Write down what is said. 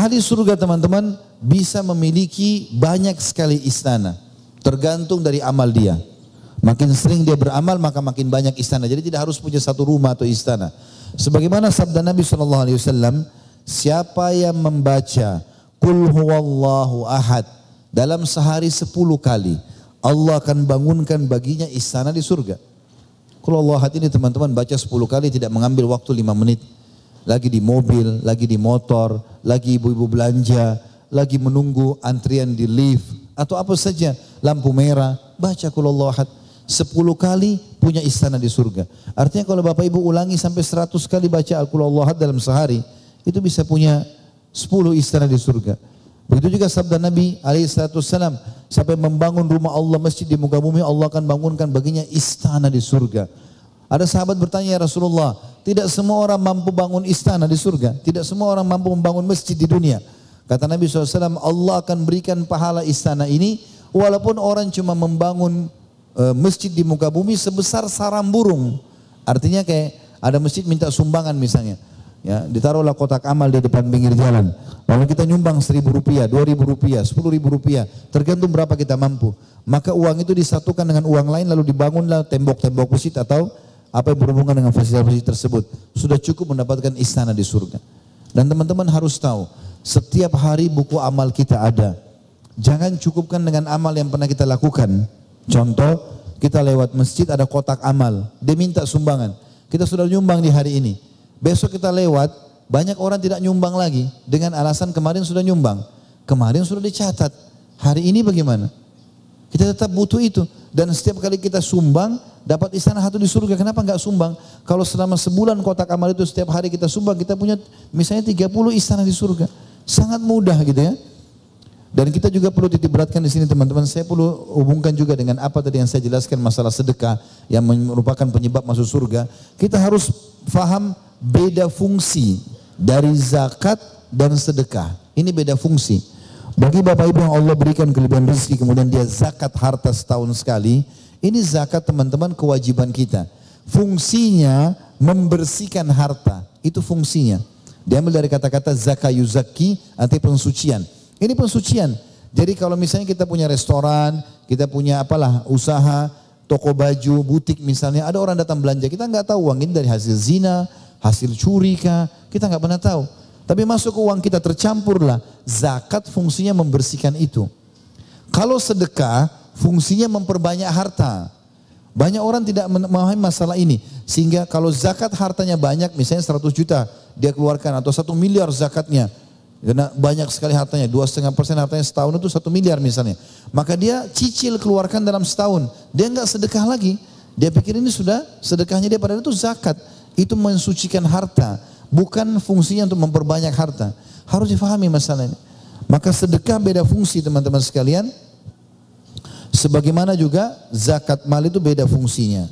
Ahli surga teman-teman bisa memiliki banyak sekali istana. Tergantung dari amal dia. Makin sering dia beramal maka makin banyak istana. Jadi tidak harus punya satu rumah atau istana. Sebagaimana sabda Nabi SAW, siapa yang membaca Qul huwallahu ahad dalam sehari 10 kali, Allah akan bangunkan baginya istana di surga. Qul huwallahu ahad ini teman-teman baca 10 kali tidak mengambil waktu 5 menit. Lagi di mobil, lagi di motor, lagi ibu-ibu belanja, lagi menunggu antrian di lift, atau apa saja, lampu merah, baca Qul huwallahu ahad. 10 kali punya istana di surga. Artinya kalau Bapak Ibu ulangi sampai 100 kali baca Qul huwallahu ahad dalam sehari, itu bisa punya 10 istana di surga. Begitu juga sabda Nabi SAW, sampai membangun rumah Allah, masjid di muka bumi, Allah akan bangunkan baginya istana di surga. Ada sahabat bertanya, ya Rasulullah, tidak semua orang mampu bangun istana di surga, tidak semua orang mampu membangun masjid di dunia. Kata Nabi SAW, Allah akan berikan pahala istana ini, walaupun orang cuma membangun masjid di muka bumi sebesar sarang burung. Artinya kayak ada masjid minta sumbangan misalnya, ya, ditaruhlah kotak amal di depan pinggir jalan. Lalu kita nyumbang 1.000 rupiah, 2.000 rupiah, 10.000 rupiah, tergantung berapa kita mampu. Maka uang itu disatukan dengan uang lain lalu dibangunlah tembok-tembok masjid atau apa yang berhubungan dengan fasilitas tersebut. Sudah cukup mendapatkan istana di surga. Dan teman-teman harus tahu, setiap hari buku amal kita ada. Jangan cukupkan dengan amal yang pernah kita lakukan. Contoh, kita lewat masjid ada kotak amal, dia minta sumbangan. Kita sudah nyumbang di hari ini. Besok kita lewat, banyak orang tidak nyumbang lagi dengan alasan kemarin sudah nyumbang. Kemarin sudah dicatat. Hari ini bagaimana? Kita tetap butuh itu. Dan setiap kali kita sumbang, dapat istana satu di surga. Kenapa enggak sumbang? Kalau selama sebulan kotak amal itu setiap hari kita sumbang, kita punya misalnya 30 istana di surga. Sangat mudah gitu ya. Dan kita juga perlu titik beratkan di sini teman-teman. Saya perlu hubungkan juga dengan apa tadi yang saya jelaskan masalah sedekah yang merupakan penyebab masuk surga. Kita harus faham beda fungsi dari zakat dan sedekah. Ini beda fungsi. Bagi Bapak Ibu yang Allah berikan kelebihan rezeki kemudian dia zakat harta setahun sekali, ini zakat teman-teman kewajiban kita. Fungsinya membersihkan harta, itu fungsinya. Diambil dari kata-kata zaka yuzaki, arti pensucian. Ini pensucian. Jadi kalau misalnya kita punya restoran, kita punya apalah usaha, toko baju, butik misalnya, ada orang datang belanja, kita nggak tahu uang ini dari hasil zina, hasil curi kah, kita nggak pernah tahu. Tapi masuk ke uang kita tercampurlah. Zakat fungsinya membersihkan itu. Kalau sedekah fungsinya memperbanyak harta. Banyak orang tidak memahami masalah ini. Sehingga kalau zakat hartanya banyak, misalnya 100 juta dia keluarkan atau 1 miliar zakatnya. Karena banyak sekali hartanya, 2,5% hartanya setahun itu 1 miliar misalnya. Maka dia cicil keluarkan dalam setahun. Dia enggak sedekah lagi. Dia pikir ini sudah sedekahnya dia, padahal itu zakat. Itu mensucikan harta. Bukan fungsinya untuk memperbanyak harta. Harus difahami masalah ini. Maka sedekah beda fungsi teman-teman sekalian. Sebagaimana juga zakat mal itu beda fungsinya.